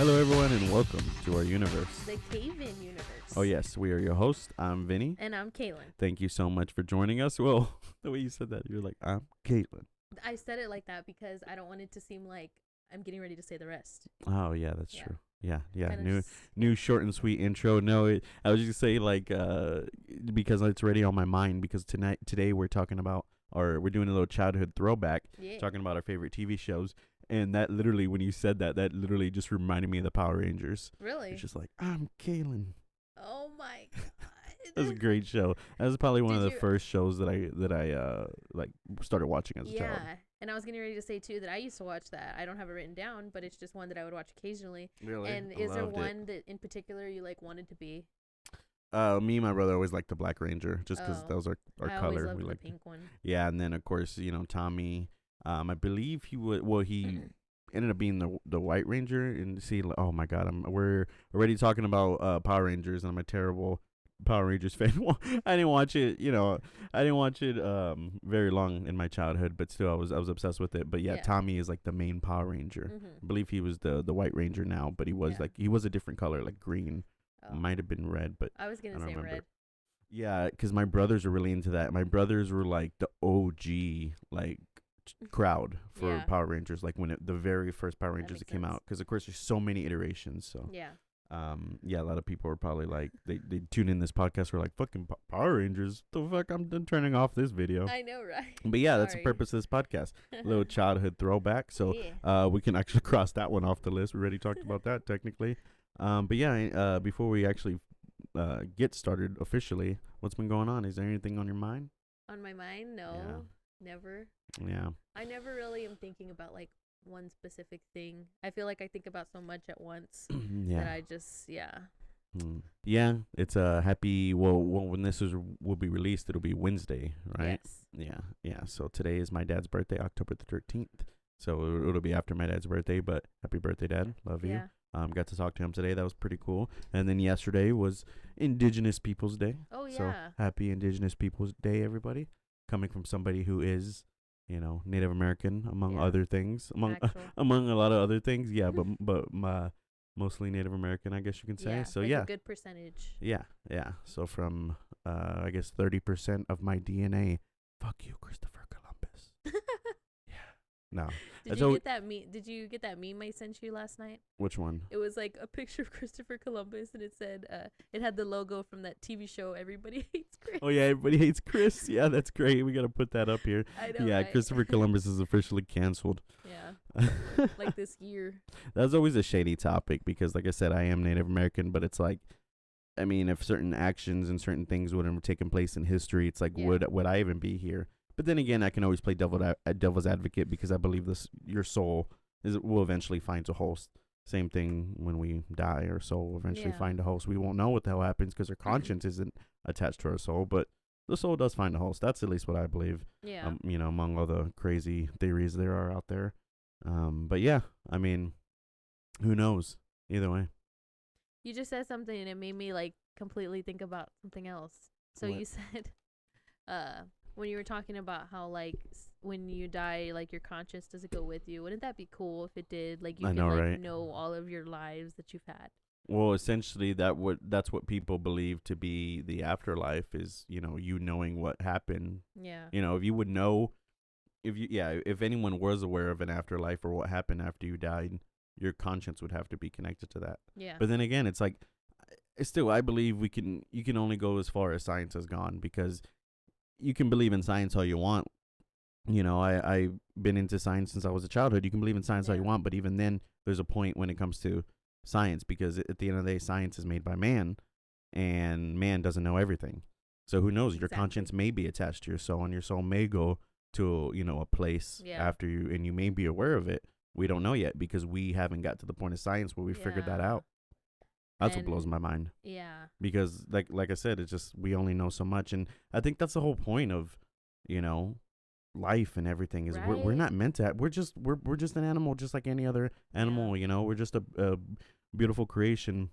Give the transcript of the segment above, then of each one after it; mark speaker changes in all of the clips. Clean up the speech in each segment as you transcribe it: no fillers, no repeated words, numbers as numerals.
Speaker 1: Hello, everyone, and welcome to our universe.
Speaker 2: The CayVin Universe.
Speaker 1: Oh, yes, we are your hosts. I'm Vinny.
Speaker 2: And I'm Caylin.
Speaker 1: Thank you so much for joining us. Well, the way you said that, you're like, I'm Caylin.
Speaker 2: I said it like that because I don't want it to seem like I'm getting ready to say the rest.
Speaker 1: Oh, yeah, that's true. Yeah.
Speaker 2: Kinda
Speaker 1: New short and sweet intro. No, I was just going to say, like, because it's already on my mind, because today we're talking about, or we're doing a little childhood throwback, talking about our favorite TV shows. And that literally, when you said that literally just reminded me of the Power Rangers.
Speaker 2: Really?
Speaker 1: It's just like, I'm Caylin.
Speaker 2: Oh my god.
Speaker 1: That was a great show. That was probably one of the first shows that I like started watching as a child.
Speaker 2: Yeah. And I was getting ready to say too that I used to watch that. I don't have it written down, but it's just one that I would watch occasionally.
Speaker 1: Really?
Speaker 2: And is there one that in particular you like wanted to be?
Speaker 1: Me and my brother always liked the Black Ranger, just because that was our
Speaker 2: I
Speaker 1: color.
Speaker 2: always loved
Speaker 1: We
Speaker 2: the
Speaker 1: liked
Speaker 2: pink one.
Speaker 1: Yeah, and then of course Tommy. I believe he would. Well, he ended up being the White Ranger. And see, oh my God, we're already talking about Power Rangers, and I'm a terrible Power Rangers fan. I didn't watch it. I didn't watch it very long in my childhood, but still, I was obsessed with it. But yeah, Tommy is like the main Power Ranger. I believe he was the White Ranger now, but he was he was a different color, like green. Might have been red, but
Speaker 2: I was gonna say
Speaker 1: remember.
Speaker 2: red.
Speaker 1: Yeah, because my brothers are really into that. My brothers were like the OG crowd for Power Rangers, like when the very first Power Rangers that came out. Because of course there's so many iterations. So a lot of people are probably like they tune in this podcast. We're like, fucking Power Rangers. The fuck, I'm done turning off this video.
Speaker 2: I know, right?
Speaker 1: But yeah, that's the purpose of this podcast. A little childhood throwback. So we can actually cross that one off the list. We already talked about that technically. But yeah, before we actually get started officially, what's been going on? Is there anything on your mind?
Speaker 2: On my mind? No, never.
Speaker 1: Yeah.
Speaker 2: I never really am thinking about like one specific thing. I feel like I think about so much at once that I just
Speaker 1: Yeah, it's a happy. Well, when this will be released, it'll be Wednesday, right?
Speaker 2: Yes.
Speaker 1: Yeah. So today is my dad's birthday, October the 13th. So it'll be after my dad's birthday. But happy birthday, Dad! Love you. Got to talk to him today. That was pretty cool. And then yesterday was Indigenous Peoples Day.
Speaker 2: Oh yeah.
Speaker 1: So happy Indigenous Peoples Day, everybody! Coming from somebody who is, Native American, among other things, among a lot of other things. Yeah, but mostly Native American, I guess you can say.
Speaker 2: Yeah,
Speaker 1: so
Speaker 2: like a good percentage.
Speaker 1: Yeah. So from I guess 30% of my DNA. Fuck you, Christopher Columbus. No.
Speaker 2: Did you get that meme I sent you last night?
Speaker 1: Which one?
Speaker 2: It was like a picture of Christopher Columbus, and it said it had the logo from that TV show Everybody Hates Chris.
Speaker 1: Oh yeah, Everybody Hates Chris. Yeah, that's great. We gotta put that up here.
Speaker 2: I know,
Speaker 1: yeah,
Speaker 2: right?
Speaker 1: Christopher Columbus is officially canceled.
Speaker 2: Yeah. Like this year.
Speaker 1: That's always a shady topic because, like I said, I am Native American, but it's like, I mean, if certain actions and certain things would have taken place in history, it's like, would I even be here? But then again, I can always play devil's advocate because I believe your soul will eventually find a host. Same thing when we die, our soul will eventually find a host. We won't know what the hell happens because our conscience isn't attached to our soul, but the soul does find a host. That's at least what I believe.
Speaker 2: Yeah.
Speaker 1: Among all the crazy theories there are out there. But yeah, I mean, who knows? Either way.
Speaker 2: You just said something and it made me like completely think about something else. So you said, when you were talking about how like when you die, like your conscience doesn't go with you. Wouldn't that be cool if it did? Like you could know all of your lives that you've had.
Speaker 1: Well, essentially that's what people believe to be the afterlife is, you knowing what happened.
Speaker 2: Yeah.
Speaker 1: If you would know, if anyone was aware of an afterlife or what happened after you died, your conscience would have to be connected to that.
Speaker 2: Yeah.
Speaker 1: But then again, it's like, I believe you can only go as far as science has gone because you can believe in science all you want. I've been into science since I was a childhood. You can believe in science all you want, but even then, there's a point when it comes to science because at the end of the day, science is made by man, and man doesn't know everything. So who knows? Your conscience may be attached to your soul, and your soul may go to a place after you, and you may be aware of it. We don't know yet because we haven't got to the point of science where we figured that out. That's what blows my mind.
Speaker 2: Yeah. Because
Speaker 1: like I said, it's just we only know so much, and I think that's the whole point of, life and everything is we're not meant to. We're just an animal, just like any other animal. We're just a beautiful creation,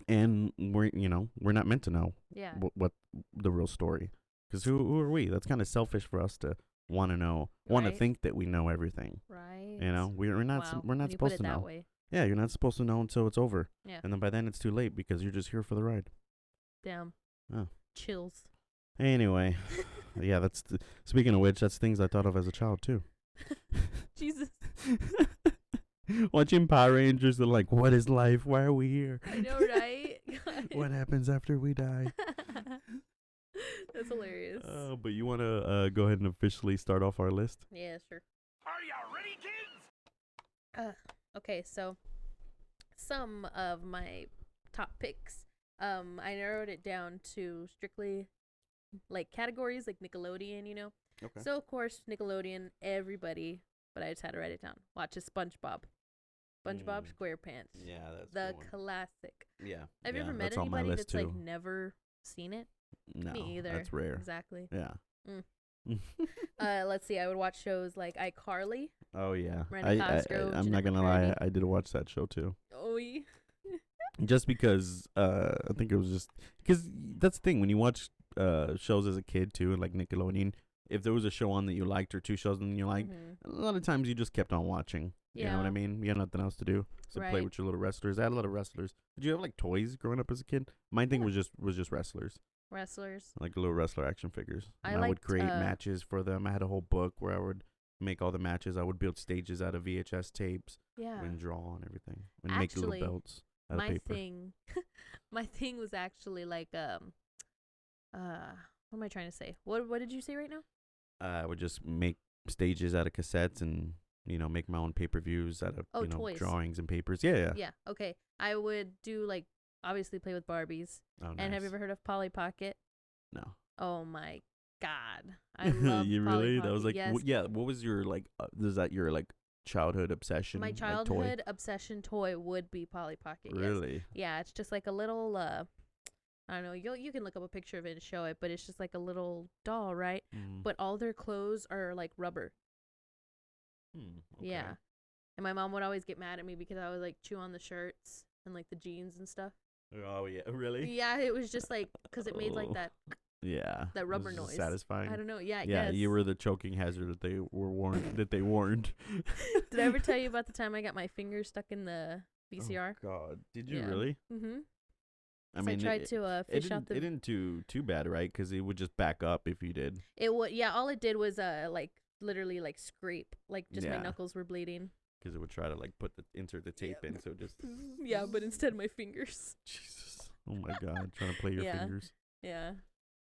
Speaker 1: and we're not meant to know what the real story. Because who are we? That's kind of selfish for us to want to know, want to think that we know everything.
Speaker 2: Right.
Speaker 1: We're not supposed to know. Yeah, you're not supposed to know until it's over.
Speaker 2: Yeah.
Speaker 1: And then by then it's too late because you're just here for the ride.
Speaker 2: Damn.
Speaker 1: Oh.
Speaker 2: Chills.
Speaker 1: Anyway, yeah, speaking of which, that's things I thought of as a child too.
Speaker 2: Jesus.
Speaker 1: Watching Power Rangers, they're like, what is life? Why are we here?
Speaker 2: I know, right?
Speaker 1: What happens after we die?
Speaker 2: That's hilarious.
Speaker 1: But you want to go ahead and officially start off our list?
Speaker 2: Yeah, sure.
Speaker 3: Are you ready, kids?
Speaker 2: Okay, so some of my top picks, I narrowed it down to strictly like categories like Nickelodeon, you know.
Speaker 1: Okay.
Speaker 2: So of course Nickelodeon, everybody, but I just had to write it down. Watch a SpongeBob SquarePants.
Speaker 1: Yeah, that's
Speaker 2: the classic.
Speaker 1: Yeah.
Speaker 2: Have you ever met anybody that's like never seen it?
Speaker 1: No,
Speaker 2: Me either.
Speaker 1: That's rare.
Speaker 2: Exactly.
Speaker 1: Yeah.
Speaker 2: Let's see. I would watch shows like iCarly.
Speaker 1: Oh yeah.
Speaker 2: Brandon Costco,
Speaker 1: I'm not gonna lie. I did watch that show too.
Speaker 2: Oh yeah.
Speaker 1: Just because I think it was just because that's the thing when you watch shows as a kid too, like Nickelodeon. If there was a show on that you liked or two shows that you liked, a lot of times you just kept on watching.
Speaker 2: Yeah.
Speaker 1: You know what I mean? You had nothing else to do, so play with your little wrestlers. I had a lot of wrestlers. Did you have like toys growing up as a kid? My thing was just wrestlers. Like little wrestler action figures. I would create matches for them. I had a whole book where I would make all the matches. I would build stages out of VHS tapes.
Speaker 2: Yeah.
Speaker 1: And draw and everything. And
Speaker 2: actually,
Speaker 1: make little belts out of paper.
Speaker 2: My thing was actually like what am I trying to say? What did you say right now?
Speaker 1: I would just make stages out of cassettes and make my own pay-per-views out of
Speaker 2: toys.
Speaker 1: Drawings and papers. Yeah.
Speaker 2: Yeah. Okay. I would do like obviously play with Barbies.
Speaker 1: Oh, nice.
Speaker 2: And have you ever heard of Polly Pocket?
Speaker 1: No.
Speaker 2: Oh my God, I love
Speaker 1: you
Speaker 2: Polly
Speaker 1: really?
Speaker 2: Pocket.
Speaker 1: That was like
Speaker 2: yes.
Speaker 1: yeah. What was your like? Is that your like childhood obsession?
Speaker 2: My childhood obsession toy would be Polly Pocket.
Speaker 1: Really?
Speaker 2: Yes. Yeah. It's just like a little I don't know. You can look up a picture of it and show it, but it's just like a little doll, right? But all their clothes are like rubber.
Speaker 1: Okay.
Speaker 2: Yeah. And my mom would always get mad at me because I would like chew on the shirts and like the jeans and stuff.
Speaker 1: Oh yeah, really?
Speaker 2: Yeah, it was just like because it made like that.
Speaker 1: Yeah.
Speaker 2: That rubber noise.
Speaker 1: Satisfying.
Speaker 2: I don't know. Yeah.
Speaker 1: Yeah.
Speaker 2: Yes.
Speaker 1: You were the choking hazard that they were warned. That they warned.
Speaker 2: Did I ever tell you about the time I got my finger stuck in the VCR?
Speaker 1: Oh God, did you really?
Speaker 2: Mm-hmm.
Speaker 1: I mean,
Speaker 2: I tried to fish out the.
Speaker 1: It didn't too bad, right? Because it would just back up if you did.
Speaker 2: It would. Yeah. All it did was like literally like scrape. Like just my knuckles were bleeding.
Speaker 1: Because it would try to like insert the tape in, so just.
Speaker 2: Yeah, but instead my fingers.
Speaker 1: Jesus. Oh my God, trying to play your fingers.
Speaker 2: Yeah.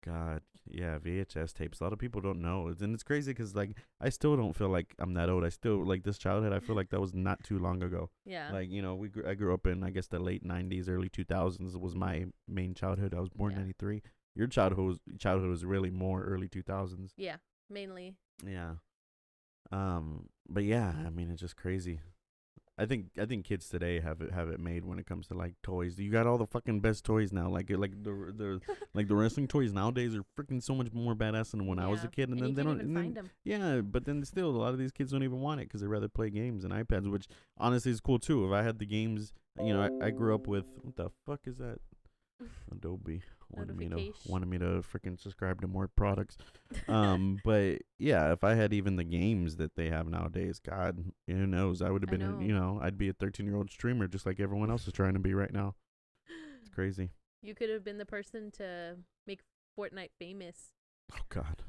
Speaker 1: God, yeah, VHS tapes. A lot of people don't know, and it's crazy because like I still don't feel like I'm that old. I still like this childhood. I feel like that was not too long ago.
Speaker 2: Yeah.
Speaker 1: Like I grew up in I guess the late '90s, early 2000s was my main childhood. I was born in '93. Your childhood was really more early 2000s.
Speaker 2: Yeah, mainly.
Speaker 1: Yeah. But yeah, I mean it's just crazy. I think kids today have it made when it comes to like toys. You got all the fucking best toys now. Like the like the wrestling toys nowadays are freaking so much more badass than when I was a kid. And then they don't even find them. Yeah, but then still a lot of these kids don't even want it because they rather play games and iPads, which honestly is cool too. If I had the games, I grew up with what the fuck is that? Adobe wanted me to freaking subscribe to more products. But yeah, if I had even the games that they have nowadays, God, who knows? I would have been, I'd be a 13-year-old streamer just like everyone else is trying to be right now. It's crazy.
Speaker 2: You could have been the person to make Fortnite famous.
Speaker 1: Oh God,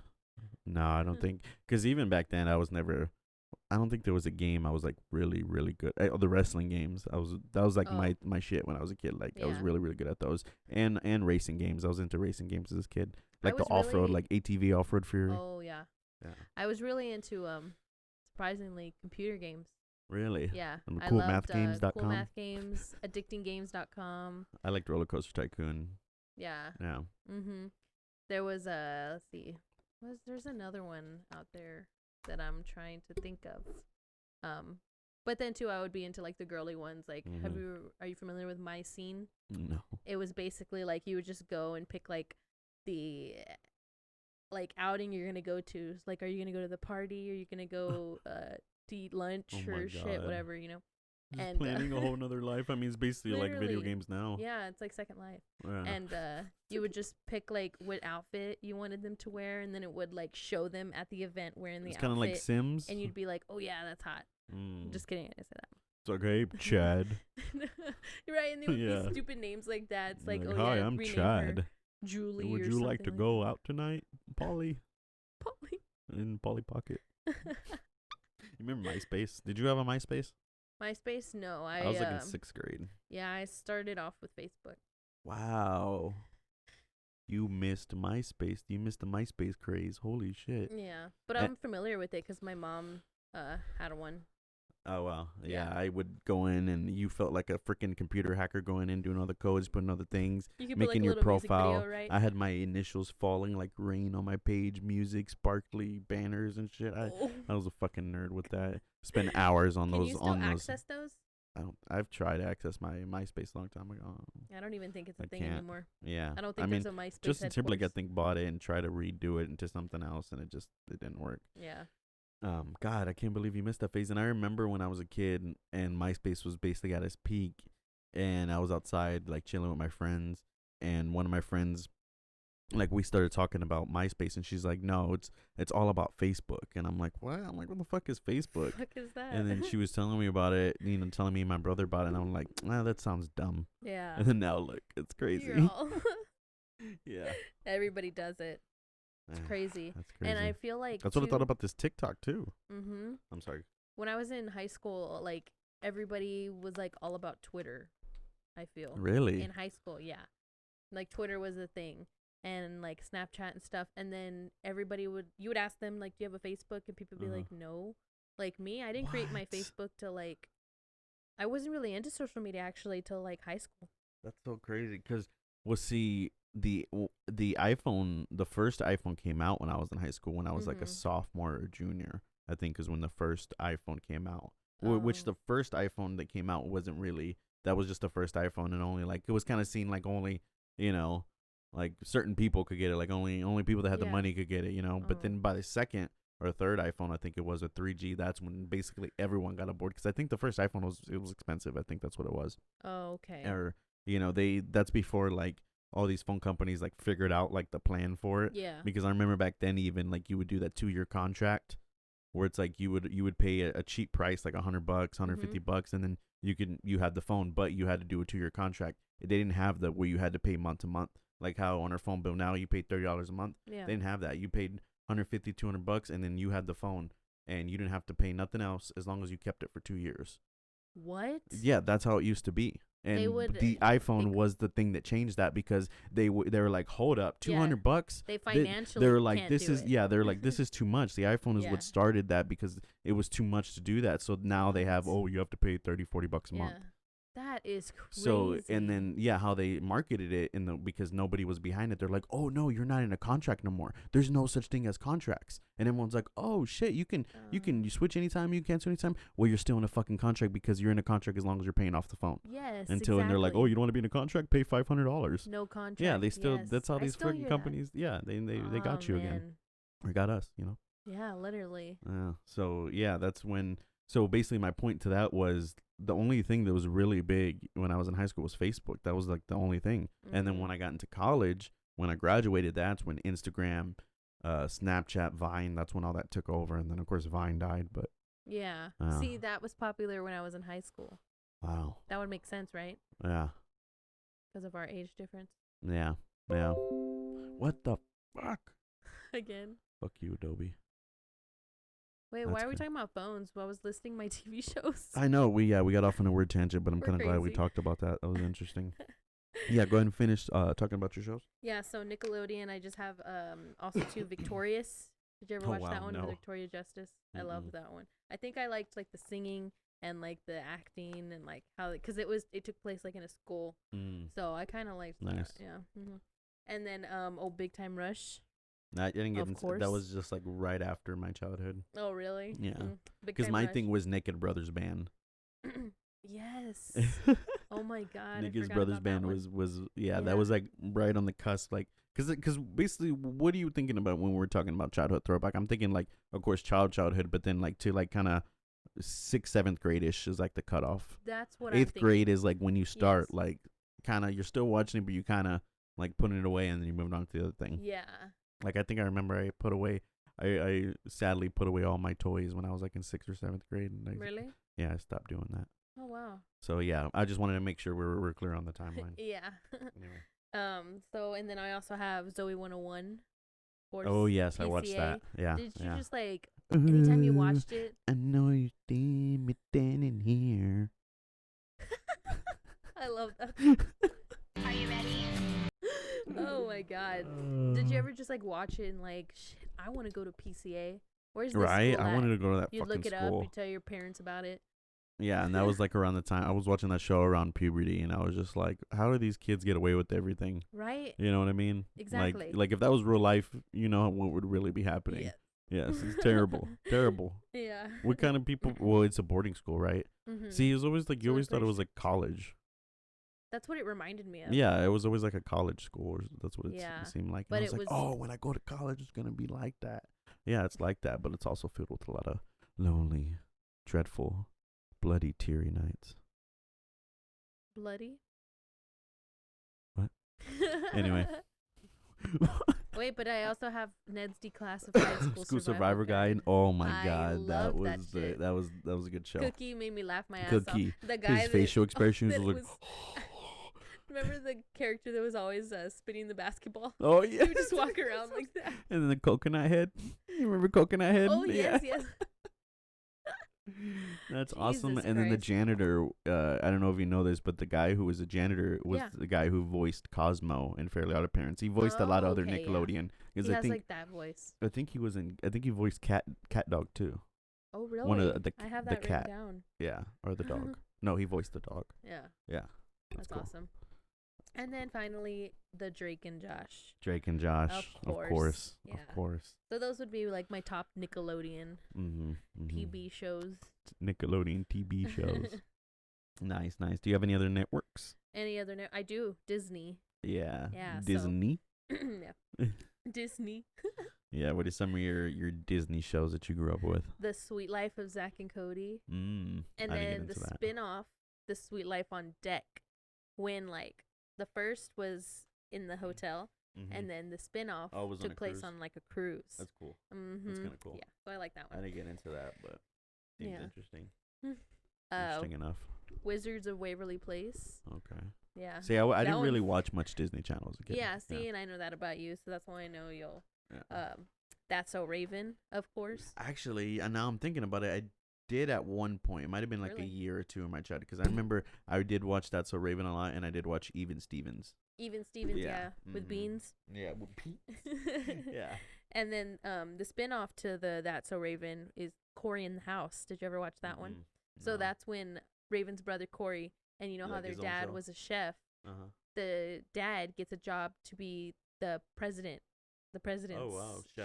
Speaker 1: no, I don't think. Because even back then, I don't think there was a game I was like really really good at. The wrestling games that was like my shit when I was a kid. Like I was really really good at those and racing games. I was into racing games as a kid, like the off road, like ATV Off Road Fury.
Speaker 2: Oh yeah. I was really into surprisingly computer games.
Speaker 1: Really?
Speaker 2: Yeah.
Speaker 1: Coolmathgames.com.
Speaker 2: Cool Math Games, addictinggames.com.
Speaker 1: I liked Roller Coaster Tycoon.
Speaker 2: Yeah.
Speaker 1: Yeah.
Speaker 2: Mhm. There was let's see, there's another one out there that I'm trying to think of. But then too I would be into like the girly ones. Like are you familiar with My Scene?
Speaker 1: No.
Speaker 2: It was basically like you would just go and pick like the like outing you're gonna go to. Like are you gonna go to the party? Are you gonna go to eat lunch or shit, whatever,
Speaker 1: Just planning a whole nother life. I mean, it's basically like video games now.
Speaker 2: Yeah, it's like Second Life.
Speaker 1: Yeah.
Speaker 2: And you would just pick like what outfit you wanted them to wear, and then it would like show them at the event wearing the outfit.
Speaker 1: It's kind of like Sims.
Speaker 2: And you'd be like, "Oh yeah, that's hot." Just kidding, I didn't say that.
Speaker 1: It's like, hey, Chad.
Speaker 2: Right, and they would
Speaker 1: Yeah.
Speaker 2: be stupid names like that. It's like, oh
Speaker 1: hi,
Speaker 2: yeah,
Speaker 1: I'm
Speaker 2: rename
Speaker 1: Chad.
Speaker 2: her Julie.
Speaker 1: Would
Speaker 2: or
Speaker 1: you like to
Speaker 2: something
Speaker 1: go out tonight, Polly?
Speaker 2: Polly.
Speaker 1: In Polly Pocket. You remember MySpace? Did you have a MySpace?
Speaker 2: MySpace? No,
Speaker 1: I was like in 6th grade.
Speaker 2: Yeah, I started off with Facebook.
Speaker 1: Wow. You missed MySpace. You missed the MySpace craze. Holy shit.
Speaker 2: Yeah, but I'm familiar with it because my mom had one.
Speaker 1: Oh, wow. Yeah,
Speaker 2: Yeah.
Speaker 1: I would go in and you felt like a freaking computer hacker going in, doing all the codes, putting all the things,
Speaker 2: You could
Speaker 1: making
Speaker 2: put like
Speaker 1: your
Speaker 2: a little music
Speaker 1: profile.
Speaker 2: video, right?
Speaker 1: I had my initials falling like rain on my page, music, sparkly banners and shit. I was a fucking nerd with that. Spend hours on
Speaker 2: Can
Speaker 1: those.
Speaker 2: you still access those?
Speaker 1: I've tried to access my MySpace a long time ago.
Speaker 2: I don't even think it's a
Speaker 1: I
Speaker 2: thing
Speaker 1: can't.
Speaker 2: anymore.
Speaker 1: Yeah.
Speaker 2: I don't think
Speaker 1: mean,
Speaker 2: there's a MySpace
Speaker 1: Justin Timberlake, I
Speaker 2: headquarters.
Speaker 1: think, bought it and tried to redo it into something else, and it didn't work.
Speaker 2: Yeah.
Speaker 1: God, I can't believe you missed that phase. And I remember when I was a kid and MySpace was basically at its peak, and I was outside like chilling with my friends, and one of my friends, like, we started talking about MySpace, and she's like, "No, it's all about Facebook." And I'm like, "What?" I'm like, "What the fuck is Facebook?"
Speaker 2: Fuck is that?
Speaker 1: And then she was telling me about it, telling me and my brother about it, and I'm like, that sounds dumb.
Speaker 2: Yeah.
Speaker 1: And then now look, it's crazy.
Speaker 2: You're all
Speaker 1: Yeah.
Speaker 2: Everybody does it. It's crazy.
Speaker 1: That's crazy.
Speaker 2: And I feel like
Speaker 1: that's what I thought about this TikTok too.
Speaker 2: Mm-hmm.
Speaker 1: I'm sorry.
Speaker 2: When I was in high school, like everybody was like all about Twitter. I feel
Speaker 1: Really?
Speaker 2: in high school, yeah, like Twitter was a thing, and like Snapchat and stuff. And then you would ask them like, "Do you have a Facebook?" And people would be like, "No." Like me, I didn't create my
Speaker 1: What?
Speaker 2: Facebook till like I wasn't really into social media actually till like high school.
Speaker 1: That's so crazy. Cause see, the iPhone, the first iPhone came out when I was in high school, when I was like a
Speaker 2: Mhm.
Speaker 1: sophomore or junior, I think, is when the first iPhone came out. Which
Speaker 2: Oh.
Speaker 1: the first iPhone that came out wasn't really. That was just the first iPhone, and only like it was kind of seen like only like certain people could get it, like only people that had the
Speaker 2: Yeah.
Speaker 1: money could get it, But
Speaker 2: Oh.
Speaker 1: then by the second or third iPhone, I think it was a 3G. That's when basically everyone got aboard, because I think the first iPhone was expensive. I think that's what it was.
Speaker 2: Oh, okay.
Speaker 1: Or that's before like all these phone companies like figured out like the plan for it.
Speaker 2: Yeah.
Speaker 1: Because I remember back then, even like you would do that 2-year contract where it's like you would pay a cheap price, like $100, $150, and then you had the phone, but you had to do a 2-year contract. They didn't have that where you had to pay month to month, like how on our phone bill now you pay $30 a month.
Speaker 2: Yeah.
Speaker 1: They didn't have that. You paid $150, $200, and then you had the phone, and you didn't have to pay nothing else as long as you kept it for 2 years.
Speaker 2: What?
Speaker 1: Yeah, that's how it used to be. And
Speaker 2: They would,
Speaker 1: the iPhone
Speaker 2: think-
Speaker 1: was the thing that changed that, because they were like, hold up,
Speaker 2: Yeah.
Speaker 1: $200.
Speaker 2: They financially
Speaker 1: They're like,
Speaker 2: can't
Speaker 1: this
Speaker 2: do
Speaker 1: is
Speaker 2: it.
Speaker 1: they're like, this is too much. The iPhone is
Speaker 2: Yeah.
Speaker 1: what started that, because it was too much to do that. So now they have,
Speaker 2: What?
Speaker 1: you have to pay $30-$40 a month.
Speaker 2: That is crazy.
Speaker 1: So, and then, how they marketed it because nobody was behind it. They're like, oh no, you're not in a contract no more. There's no such thing as contracts. And everyone's like, oh shit, you switch anytime, you cancel anytime. Well, you're still in a fucking contract, because you're in a contract as long as you're paying off the phone.
Speaker 2: Yes.
Speaker 1: And they're like, oh, you don't want to be in a contract? Pay $500.
Speaker 2: No contract.
Speaker 1: Yeah, they still,
Speaker 2: yes.
Speaker 1: that's how
Speaker 2: I
Speaker 1: these
Speaker 2: still
Speaker 1: fucking
Speaker 2: hear
Speaker 1: companies, they got
Speaker 2: that.
Speaker 1: you again. Or got us,
Speaker 2: Yeah, literally.
Speaker 1: Yeah. So, that's when, so basically my point to that was the only thing that was really big when I was in high school was Facebook. That was like the only thing. And then
Speaker 2: Mhm.
Speaker 1: when I got into college, when I graduated, that's when Instagram, Snapchat, Vine, that's when all that took over. And then of course Vine died, but
Speaker 2: Yeah.
Speaker 1: Yeah.
Speaker 2: See, that was popular when I was in high school.
Speaker 1: wow.
Speaker 2: That would make sense, right?
Speaker 1: Yeah.
Speaker 2: Because of our age difference.
Speaker 1: Yeah. Yeah. What the fuck?
Speaker 2: Again.
Speaker 1: Fuck you, Adobe.
Speaker 2: Wait,
Speaker 1: That's
Speaker 2: why are we
Speaker 1: good.
Speaker 2: talking about phones? Well, I was listing my TV shows.
Speaker 1: I know we got off on a weird tangent, but I'm
Speaker 2: We're
Speaker 1: kind of glad we
Speaker 2: crazy.
Speaker 1: talked about that. That was interesting. Yeah, go ahead and finish talking about your shows.
Speaker 2: Yeah, so Nickelodeon, I just have also 2 Victorious. Did you ever
Speaker 1: Oh,
Speaker 2: watch
Speaker 1: wow,
Speaker 2: that one?
Speaker 1: no.
Speaker 2: Victoria Justice. I
Speaker 1: Mm-mm.
Speaker 2: love that one. I think I liked like the singing and like the acting and like how, because it took place like in a school, so I kind of liked
Speaker 1: Nice.
Speaker 2: that. Yeah. And then Big Time Rush.
Speaker 1: I didn't get
Speaker 2: Of
Speaker 1: into
Speaker 2: course.
Speaker 1: that. Was just like right after my childhood.
Speaker 2: Oh really?
Speaker 1: Yeah.
Speaker 2: Big
Speaker 1: Because
Speaker 2: Time
Speaker 1: my
Speaker 2: Rush.
Speaker 1: thing was Naked Brothers Band.
Speaker 2: Yes. Oh my God. I
Speaker 1: Naked
Speaker 2: forgot
Speaker 1: Brothers
Speaker 2: about that
Speaker 1: Band
Speaker 2: one.
Speaker 1: was
Speaker 2: Yeah.
Speaker 1: that was like right on the cusp, like because basically, what are you thinking about when we're talking about childhood throwback? I'm thinking like, of course, childhood, but then like to like kind of 6th, 7th grade ish is like the cutoff.
Speaker 2: That's what I'm
Speaker 1: 8th
Speaker 2: thinking.
Speaker 1: grade is like when you start
Speaker 2: Yes.
Speaker 1: like kind of you're still watching it, but you kind of like putting it away and then you moved on to the other thing.
Speaker 2: Yeah.
Speaker 1: Like I think I remember I sadly put away all my toys when I was like in 6th or 7th grade. And
Speaker 2: Really?
Speaker 1: Yeah, I stopped doing that.
Speaker 2: Oh wow.
Speaker 1: So yeah, I just wanted to make sure we're clear on the timeline.
Speaker 2: Yeah.
Speaker 1: Anyway.
Speaker 2: So and then I also have Zoe 101.
Speaker 1: Oh yes, I watched
Speaker 2: PCA.
Speaker 1: that. Yeah.
Speaker 2: Did you
Speaker 1: yeah.
Speaker 2: just like anytime you watched it?
Speaker 1: I know you see me standing here.
Speaker 2: I love that.
Speaker 3: Are you ready?
Speaker 2: Oh my god. Did you ever just like watch it and like, shit, I want to go to PCA? Where's this
Speaker 1: Right?
Speaker 2: school
Speaker 1: I
Speaker 2: at?
Speaker 1: wanted to go to that
Speaker 2: You'd
Speaker 1: fucking
Speaker 2: look it
Speaker 1: school.
Speaker 2: up, you tell your parents about it.
Speaker 1: Yeah, and that was like around the time I was watching that show around puberty, and I was just like, how do these kids get away with everything?
Speaker 2: Right?
Speaker 1: You know what I mean?
Speaker 2: Exactly.
Speaker 1: Like if that was real life, you know what would really be happening.
Speaker 2: Yeah.
Speaker 1: Yes, it's terrible. Terrible.
Speaker 2: Yeah.
Speaker 1: What kind of people? Well, it's a boarding school, right?
Speaker 2: Mm-hmm.
Speaker 1: See, it was always like, you
Speaker 2: So
Speaker 1: always
Speaker 2: it's
Speaker 1: thought it was
Speaker 2: pretty
Speaker 1: like college.
Speaker 2: That's what it reminded me of.
Speaker 1: Yeah, it was always like a college school. Or that's what
Speaker 2: Yeah.
Speaker 1: it seemed like.
Speaker 2: But
Speaker 1: And I was
Speaker 2: it
Speaker 1: like,
Speaker 2: was-
Speaker 1: oh, when I go to college, it's going to be like that. Yeah, it's like that, but it's also filled with a lot of lonely, dreadful, bloody, teary nights.
Speaker 2: Bloody?
Speaker 1: What? Anyway.
Speaker 2: Wait, but I also have Ned's Declassified
Speaker 1: School Survivor Guide. Oh my
Speaker 2: I
Speaker 1: God,
Speaker 2: love
Speaker 1: that
Speaker 2: that
Speaker 1: was
Speaker 2: shit.
Speaker 1: that was a good show.
Speaker 2: Cookie made me laugh my ass
Speaker 1: Cookie,
Speaker 2: off. The guy
Speaker 1: his facial expressions
Speaker 2: that
Speaker 1: was like,
Speaker 2: remember the character that was always spinning the basketball?
Speaker 1: oh
Speaker 2: He
Speaker 1: yeah,
Speaker 2: would just walk around like that.
Speaker 1: and then the coconut head. You remember coconut head?
Speaker 2: Oh yes, yes.
Speaker 1: That's awesome.
Speaker 2: Jesus
Speaker 1: And then the
Speaker 2: Christ.
Speaker 1: janitor, I don't know if you know this, but the guy who was a janitor was
Speaker 2: Yeah.
Speaker 1: the guy who voiced Cosmo in Fairly Odd Parents. He voiced a lot of
Speaker 2: Oh,
Speaker 1: other
Speaker 2: okay, yeah.
Speaker 1: Nickelodeon.
Speaker 2: He
Speaker 1: Because
Speaker 2: has
Speaker 1: I think
Speaker 2: like that voice.
Speaker 1: I think he voiced Cat Dog too.
Speaker 2: Oh really?
Speaker 1: One of the
Speaker 2: I have
Speaker 1: the
Speaker 2: that
Speaker 1: cat.
Speaker 2: written down.
Speaker 1: Yeah, or the dog. No, he voiced the dog.
Speaker 2: Yeah.
Speaker 1: Yeah.
Speaker 2: That's
Speaker 1: cool.
Speaker 2: awesome. And then finally, the Drake and Josh.
Speaker 1: Drake and Josh,
Speaker 2: Of
Speaker 1: of
Speaker 2: course. Yeah.
Speaker 1: course.
Speaker 2: So those would be like my top Nickelodeon PB shows.
Speaker 1: Nickelodeon TV shows. Nice. Do you have any other networks?
Speaker 2: Any other? I do. Disney.
Speaker 1: Yeah.
Speaker 2: Yeah, so-
Speaker 1: Disney.
Speaker 2: Yeah. Disney.
Speaker 1: Yeah. What are some of your Disney shows that you grew up with?
Speaker 2: The Sweet Life of Zach and Cody.
Speaker 1: And
Speaker 2: And then the spin-off, The Sweet Life on Deck. When like the first was in the hotel, and then the spin-off
Speaker 1: Oh, it was on a
Speaker 2: took place
Speaker 1: cruise?
Speaker 2: on like a cruise.
Speaker 1: That's cool.
Speaker 2: Mm-hmm.
Speaker 1: That's kinda cool.
Speaker 2: Yeah, so I like that
Speaker 1: I
Speaker 2: one.
Speaker 1: didn't get into that, but seems
Speaker 2: Yeah.
Speaker 1: interesting. Interesting enough.
Speaker 2: Wizards of Waverly Place.
Speaker 1: Okay.
Speaker 2: Yeah.
Speaker 1: See, I
Speaker 2: That
Speaker 1: didn't really
Speaker 2: one-
Speaker 1: watch much Disney Channel as a kid.
Speaker 2: Yeah, see, and I know that about you, so that's why I know you'll.
Speaker 1: Yeah.
Speaker 2: That's So Raven, of course.
Speaker 1: Actually, and now I'm thinking about it, I did at one point. It might have been like
Speaker 2: Really?
Speaker 1: a year or two in my childhood, because I remember I did watch That's So Raven a lot, and I did watch Even Stevens.
Speaker 2: Even Stevens,
Speaker 1: Yeah.
Speaker 2: with
Speaker 1: Mhm.
Speaker 2: beans.
Speaker 1: Yeah, with Pete. Yeah.
Speaker 2: And then the spin-off to the That's So Raven is Corey in the House. Did you ever watch that one? So
Speaker 1: No.
Speaker 2: that's when Raven's brother Corey, and you know how
Speaker 1: Like
Speaker 2: their
Speaker 1: his own
Speaker 2: dad
Speaker 1: show?
Speaker 2: was a chef.
Speaker 1: Uh-huh.
Speaker 2: The dad gets a job to be the president's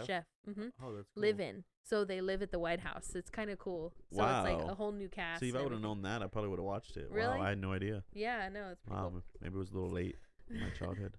Speaker 1: chef?
Speaker 2: Mm-hmm.
Speaker 1: Oh, that's cool.
Speaker 2: Live in. So they live at the White House. It's kind of cool. So it's like
Speaker 1: Wow.
Speaker 2: a whole new cast.
Speaker 1: See, if I
Speaker 2: and
Speaker 1: would have
Speaker 2: everything.
Speaker 1: known that, I probably would have watched it.
Speaker 2: Really?
Speaker 1: Wow, I had no idea.
Speaker 2: Yeah, I know. It's pretty
Speaker 1: Wow,
Speaker 2: cool.
Speaker 1: maybe it was a little late in my childhood.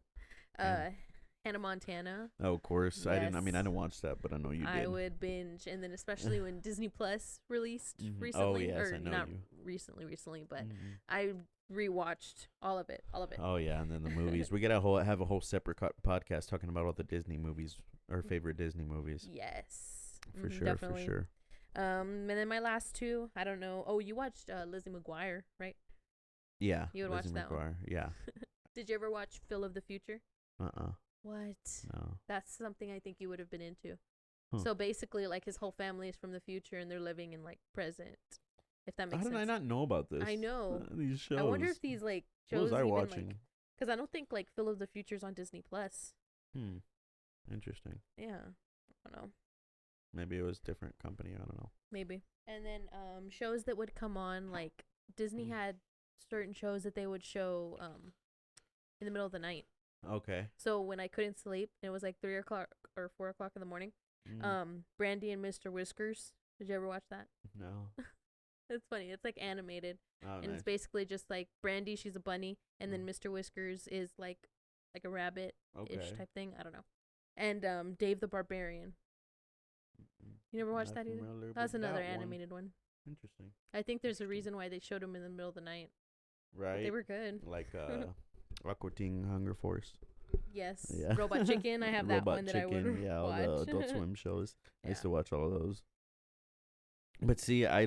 Speaker 2: Hannah Montana.
Speaker 1: Oh, of course. I
Speaker 2: Yes.
Speaker 1: didn't watch that, but I know you did.
Speaker 2: I would binge, and then especially when Disney Plus released
Speaker 1: Mhm.
Speaker 2: recently,
Speaker 1: Oh, yes,
Speaker 2: or
Speaker 1: I know
Speaker 2: not
Speaker 1: you.
Speaker 2: recently, but
Speaker 1: Mhm.
Speaker 2: I rewatched all of it.
Speaker 1: Oh yeah, and then the movies. We gotta have a whole separate podcast talking about all the Disney movies, our favorite Disney movies.
Speaker 2: Yes,
Speaker 1: For sure,
Speaker 2: definitely.
Speaker 1: for sure.
Speaker 2: And then my last two, I don't know. Oh, you watched Lizzie McGuire, right?
Speaker 1: Yeah.
Speaker 2: You would watch
Speaker 1: Lizzie
Speaker 2: that one.
Speaker 1: McGuire. Yeah.
Speaker 2: Did you ever watch Phil of the Future? What?
Speaker 1: No.
Speaker 2: That's something I think you would have been into.
Speaker 1: Huh.
Speaker 2: So basically, like his whole family is from the future, and they're living in like present. If that makes
Speaker 1: How
Speaker 2: sense.
Speaker 1: did I not know about this?
Speaker 2: I know.
Speaker 1: These shows.
Speaker 2: I wonder if these like
Speaker 1: What
Speaker 2: shows
Speaker 1: was I
Speaker 2: even
Speaker 1: watching?
Speaker 2: because I don't think like Phil of the Future's on Disney Plus.
Speaker 1: Interesting.
Speaker 2: Yeah, I don't know.
Speaker 1: Maybe it was different company. I don't know.
Speaker 2: Maybe. And then shows that would come on, like Disney had certain shows that they would show in the middle of the night.
Speaker 1: Okay.
Speaker 2: So when I couldn't sleep, it was like 3 o'clock or 4 o'clock in the morning. Brandy and Mr. Whiskers. Did you ever watch that?
Speaker 1: No.
Speaker 2: It's funny. It's like animated,
Speaker 1: Oh,
Speaker 2: and
Speaker 1: nice.
Speaker 2: it's basically just like Brandy, she's a bunny, and then Mr. Whiskers is like a rabbit ish
Speaker 1: Okay.
Speaker 2: type thing. I don't know. And Dave the Barbarian. You never watched
Speaker 1: Not
Speaker 2: that either?
Speaker 1: familiar
Speaker 2: That's
Speaker 1: with
Speaker 2: another
Speaker 1: that one.
Speaker 2: animated one.
Speaker 1: Interesting.
Speaker 2: I think there's a
Speaker 1: Interesting.
Speaker 2: reason why they showed them in the middle of the night. But
Speaker 1: Right.
Speaker 2: they were good.
Speaker 1: Like Aqua Teen Hunger Force.
Speaker 2: Yes.
Speaker 1: Yeah.
Speaker 2: Robot Chicken. I have that
Speaker 1: Robot
Speaker 2: one that
Speaker 1: Chicken,
Speaker 2: I would
Speaker 1: yeah, all
Speaker 2: watch.
Speaker 1: the Adult Swim shows. I used
Speaker 2: Yeah.
Speaker 1: to watch all of those. But see, I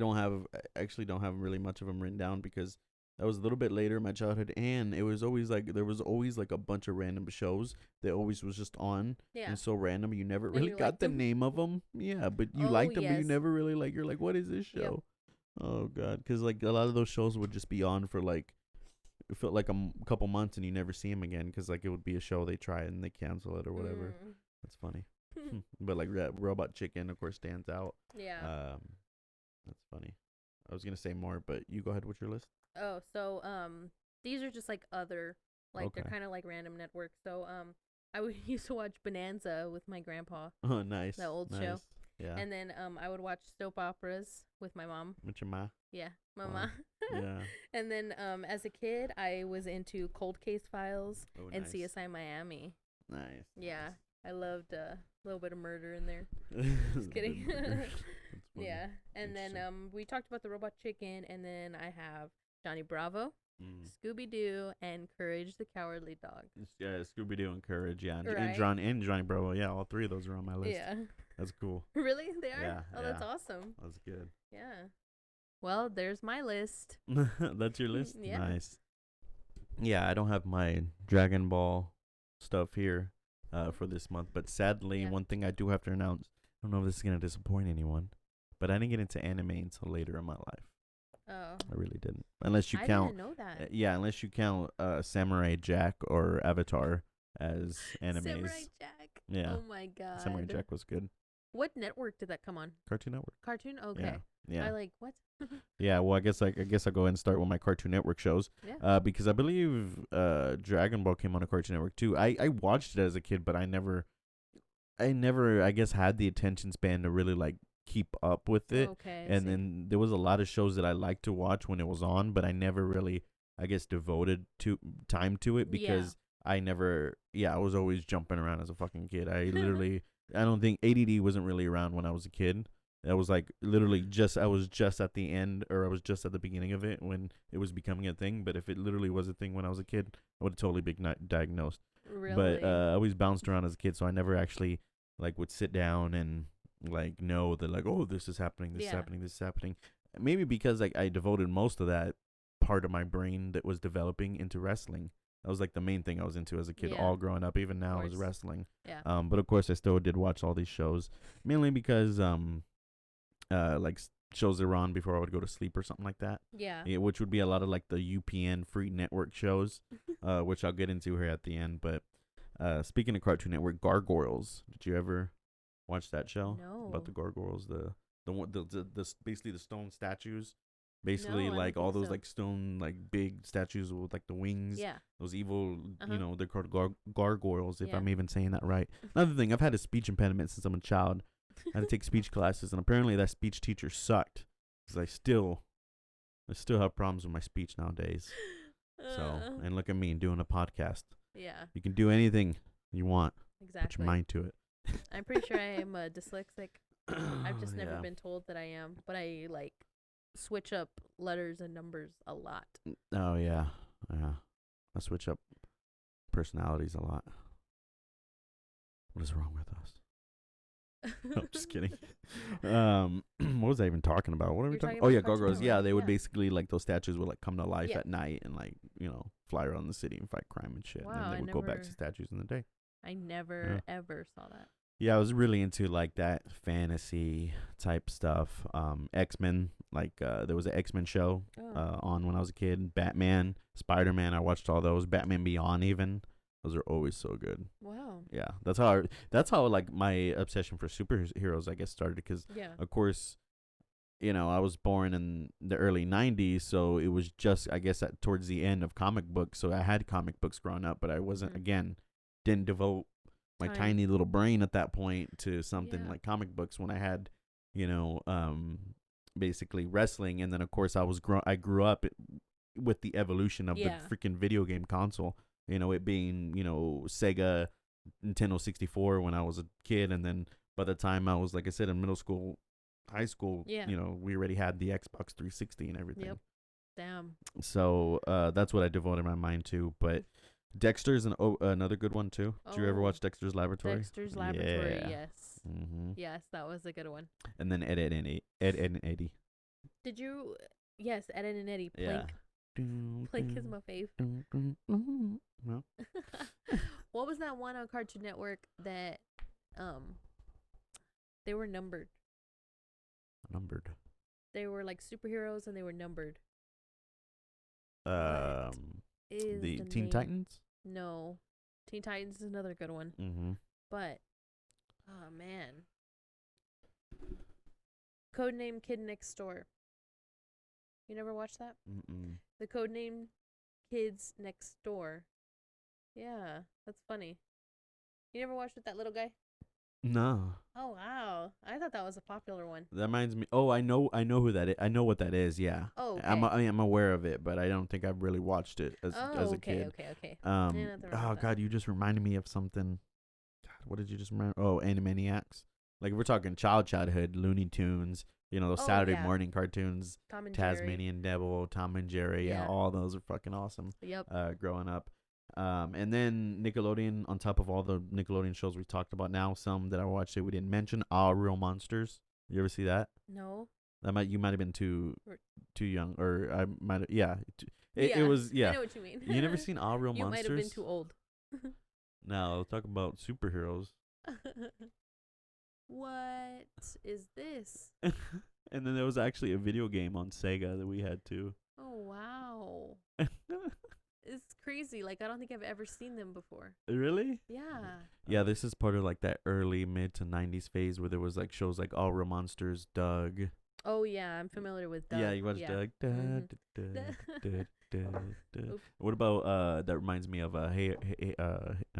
Speaker 1: actually don't have really much of them written down because that was a little bit later in my childhood, and it was always like there was always like a bunch of random shows that always was just on
Speaker 2: Yeah.
Speaker 1: and so random you never
Speaker 2: And
Speaker 1: really
Speaker 2: you
Speaker 1: got
Speaker 2: liked
Speaker 1: the
Speaker 2: them?
Speaker 1: name of them. Yeah, but you
Speaker 2: Oh,
Speaker 1: liked them, but you
Speaker 2: yes.
Speaker 1: never really like. You're like, what is this
Speaker 2: Yep.
Speaker 1: show? Oh god, because like a lot of those shows would just be on for like it felt like a couple months and you never see them again because like it would be a show they try and they cancel it or whatever. That's funny. But like Robot Chicken, of course, stands out.
Speaker 2: Yeah.
Speaker 1: That's funny. I was gonna say more, but you go ahead with your list.
Speaker 2: Oh, so these are just like other, like they're
Speaker 1: Okay.
Speaker 2: kind of like random networks. So I would used to watch Bonanza with my grandpa,
Speaker 1: Oh, nice.
Speaker 2: The old show.
Speaker 1: Nice. Yeah.
Speaker 2: and then I would watch soap operas with my mom.
Speaker 1: With your ma.
Speaker 2: Yeah,
Speaker 1: Wow.
Speaker 2: mama.
Speaker 1: Yeah.
Speaker 2: And then as a kid, I was into Cold Case Files
Speaker 1: Oh,
Speaker 2: and
Speaker 1: nice.
Speaker 2: CSI Miami.
Speaker 1: Nice.
Speaker 2: Yeah, I loved a little bit of murder in there.
Speaker 1: Just
Speaker 2: kidding.
Speaker 1: Yeah.
Speaker 2: Yeah, and then
Speaker 1: Interesting.
Speaker 2: we talked about the Robot Chicken, and then I have Johnny Bravo,
Speaker 1: Mm.
Speaker 2: Scooby Doo, and Courage the Cowardly Dog.
Speaker 1: Yeah, Scooby Doo and Courage, yeah, and,
Speaker 2: Right.
Speaker 1: Johnny Bravo, yeah, all three of those are on my list.
Speaker 2: Yeah.
Speaker 1: That's cool.
Speaker 2: Really? They are?
Speaker 1: Yeah,
Speaker 2: Oh, that's
Speaker 1: yeah.
Speaker 2: awesome.
Speaker 1: That's good.
Speaker 2: Yeah. Well, there's my list.
Speaker 1: That's your list.
Speaker 2: Yeah.
Speaker 1: Nice. Yeah, I don't have my Dragon Ball stuff here for this month, but sadly,
Speaker 2: Yeah.
Speaker 1: one thing I do have to announce. I don't know if this is gonna disappoint anyone, but I didn't get into anime until later in my life.
Speaker 2: Oh.
Speaker 1: I really didn't, unless you
Speaker 2: I
Speaker 1: count.
Speaker 2: didn't know that.
Speaker 1: Yeah, unless you count Samurai Jack or Avatar as animes.
Speaker 2: Samurai Jack.
Speaker 1: Yeah.
Speaker 2: Oh my god.
Speaker 1: Samurai Jack was good.
Speaker 2: What network did that come on?
Speaker 1: Cartoon Network.
Speaker 2: Cartoon? Okay.
Speaker 1: Yeah. Yeah.
Speaker 2: I like what?
Speaker 1: Yeah. Well, I guess I'll go ahead and start with my Cartoon Network shows.
Speaker 2: Yeah.
Speaker 1: Because I believe Dragon Ball came on a Cartoon Network too. I watched it as a kid, but I never I guess had the attention span to really like keep up with it.
Speaker 2: Okay.
Speaker 1: And then there was a lot of shows that I liked to watch when it was on, but I never really, I guess, devoted to time to it because I was always jumping around as a fucking kid. I literally, I don't think ADD wasn't really around when I was a kid. That was like literally I was just at the end or I was just at the beginning of it when it was becoming a thing. But if it literally was a thing when I was a kid, I would have totally been diagnosed.
Speaker 2: Really?
Speaker 1: But I always bounced around as a kid, so I never actually like would sit down and like know that like, oh, this is happening, this is happening, this is happening. Maybe because like I devoted most of that part of my brain that was developing into wrestling. That was like the main thing I was into as a kid,
Speaker 2: Yeah.
Speaker 1: all growing up. Even now, is
Speaker 2: course.
Speaker 1: wrestling.
Speaker 2: Yeah.
Speaker 1: But of course, I still did watch all these shows, mainly because like shows that were on before I would go to sleep or something like that.
Speaker 2: Yeah.
Speaker 1: Yeah, which would be a lot of like the UPN free network shows, which I'll get into here at the end. But speaking of Cartoon Network, Gargoyles. Did you ever watch that show?
Speaker 2: No.
Speaker 1: About the gargoyles, the basically the stone statues, basically
Speaker 2: No, I
Speaker 1: like
Speaker 2: don't
Speaker 1: all
Speaker 2: think
Speaker 1: those
Speaker 2: so.
Speaker 1: like stone like big statues with like the wings.
Speaker 2: Yeah.
Speaker 1: Those evil,
Speaker 2: Uh-huh.
Speaker 1: they're called gargoyles. If
Speaker 2: Yeah.
Speaker 1: I'm even saying that right. Another thing, I've had a speech impediment since I'm a child. I had to take speech classes, and apparently that speech teacher sucked because I still have problems with my speech nowadays. So, and look at me doing a podcast.
Speaker 2: Yeah.
Speaker 1: You can do anything you want. Put
Speaker 2: Exactly.
Speaker 1: your mind to it.
Speaker 2: I'm pretty sure I am dyslexic. I've just never
Speaker 1: Yeah.
Speaker 2: been told that I am, but I like switch up letters and numbers a lot.
Speaker 1: Oh yeah, yeah. I switch up personalities a lot. What is wrong with us? No, I'm just kidding. What was I even talking about? What are we
Speaker 2: You're
Speaker 1: talking?
Speaker 2: talking
Speaker 1: Oh
Speaker 2: about
Speaker 1: yeah,
Speaker 2: Cartoon
Speaker 1: gargoyles. Yeah,
Speaker 2: Network,
Speaker 1: they would
Speaker 2: yeah.
Speaker 1: basically like those statues would like come to life
Speaker 2: Yeah.
Speaker 1: at night and like fly around the city and fight crime and shit.
Speaker 2: Wow,
Speaker 1: and then
Speaker 2: I
Speaker 1: they would go back to
Speaker 2: never-
Speaker 1: statues in the day.
Speaker 2: I never ever saw that.
Speaker 1: Yeah, I was really into like that fantasy type stuff. XMen, like there was an XMen show
Speaker 2: Oh.
Speaker 1: on when I was a kid. Batman, Spider-Man, I watched all those. Batman Beyond, even those are always so good.
Speaker 2: Wow.
Speaker 1: Yeah, that's how like my obsession for superheroes I guess started because
Speaker 2: Yeah.
Speaker 1: of course, I was born in the early 90s, so it was just I guess towards the end of comic books. So I had comic books growing up, but I wasn't didn't devote my
Speaker 2: Time.
Speaker 1: tiny little brain at that point to something
Speaker 2: Yeah.
Speaker 1: like comic books when I had, basically wrestling. And then of course I grew up with the evolution of
Speaker 2: Yeah.
Speaker 1: the freaking video game console, it being, Sega, Nintendo 64 when I was a kid. And then by the time I was, like I said, in middle school, high school,
Speaker 2: Yeah.
Speaker 1: we already had the Xbox 360 and everything.
Speaker 2: Yep. Damn.
Speaker 1: So that's what I devoted my mind to. But Dexter's another good one too. Did you ever
Speaker 2: Oh.
Speaker 1: watch Dexter's Laboratory?
Speaker 2: Dexter's Laboratory,
Speaker 1: Yeah.
Speaker 2: yes.
Speaker 1: Mm-hmm.
Speaker 2: Yes, that was a good one.
Speaker 1: And then Ed and Eddy.
Speaker 2: Did you? Yes, Ed and Eddy.
Speaker 1: Yeah.
Speaker 2: Plink. Plink is my fave.
Speaker 1: No.
Speaker 2: What was that one on Cartoon Network that they were numbered?
Speaker 1: Numbered.
Speaker 2: They were like superheroes and they were numbered. Is
Speaker 1: The
Speaker 2: the
Speaker 1: Teen
Speaker 2: name?
Speaker 1: Titans.
Speaker 2: No. Teen Titans is another good one.
Speaker 1: Mm-hmm.
Speaker 2: But oh man. Codename Kid Next Door. You never watched that?
Speaker 1: Mm-mm.
Speaker 2: The Codename Kids Next Door. Yeah, that's funny. You never watched with that little guy?
Speaker 1: No.
Speaker 2: Oh wow. I thought that was a popular one.
Speaker 1: That reminds me. Oh, I know who that is. I know what that is. Yeah.
Speaker 2: Oh, okay.
Speaker 1: I'm aware of it, but I don't think I've really watched it as a kid.
Speaker 2: Okay.
Speaker 1: Oh
Speaker 2: that.
Speaker 1: God, you just reminded me of something. God, what did you just remember? Oh, Animaniacs. Like if we're talking childhood, Looney Tunes. You know, those
Speaker 2: Oh,
Speaker 1: Saturday
Speaker 2: yeah.
Speaker 1: morning cartoons.
Speaker 2: Tom and Jerry.
Speaker 1: Tasmanian Devil, Tom and Jerry. Yeah,
Speaker 2: Yeah.
Speaker 1: all those are fucking awesome.
Speaker 2: Yep.
Speaker 1: Growing up. And then Nickelodeon, on top of all the Nickelodeon shows we talked about now, some that I watched that we didn't mention, All Real Monsters. You ever see that?
Speaker 2: No.
Speaker 1: You might have been too young, or I might have, yeah.
Speaker 2: Yeah,
Speaker 1: It was, yeah.
Speaker 2: I know what you mean.
Speaker 1: You never seen All Real
Speaker 2: You
Speaker 1: Monsters?
Speaker 2: might have been too old.
Speaker 1: No, let's talk about superheroes.
Speaker 2: What is this?
Speaker 1: And then there was actually a video game on Sega that we had too.
Speaker 2: Oh wow. It's crazy. Like I don't think I've ever seen them before.
Speaker 1: Really?
Speaker 2: Yeah.
Speaker 1: Yeah, this is part of like that early mid to 90s phase where there was like shows like All Real Monsters, Doug.
Speaker 2: Oh yeah, I'm familiar with Doug.
Speaker 1: Yeah, you watched Doug.
Speaker 2: Mhm. Oops.
Speaker 1: What about that reminds me of I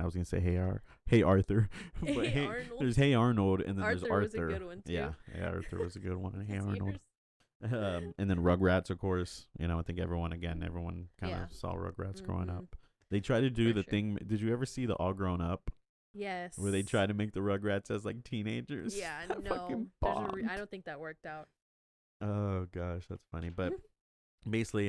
Speaker 1: was gonna say Hey Arthur. But
Speaker 2: Hey Arnold.
Speaker 1: There's Hey Arnold, and then there's
Speaker 2: Arthur was a
Speaker 1: Arthur.
Speaker 2: good one, too.
Speaker 1: Yeah, Arthur was a good one. And Hey
Speaker 2: That's
Speaker 1: Arnold.
Speaker 2: yours?
Speaker 1: And then Rugrats, of course. You know, I think everyone kind
Speaker 2: Yeah.
Speaker 1: of saw Rugrats growing
Speaker 2: Mhm.
Speaker 1: up. They try to do
Speaker 2: For
Speaker 1: the
Speaker 2: sure.
Speaker 1: thing. Did you ever see the All Grown Up,
Speaker 2: Yes.
Speaker 1: where they try to make the Rugrats as like teenagers?
Speaker 2: Yeah,
Speaker 1: That
Speaker 2: no.
Speaker 1: fucking
Speaker 2: I don't think that worked out.
Speaker 1: Oh gosh, that's funny. But basically,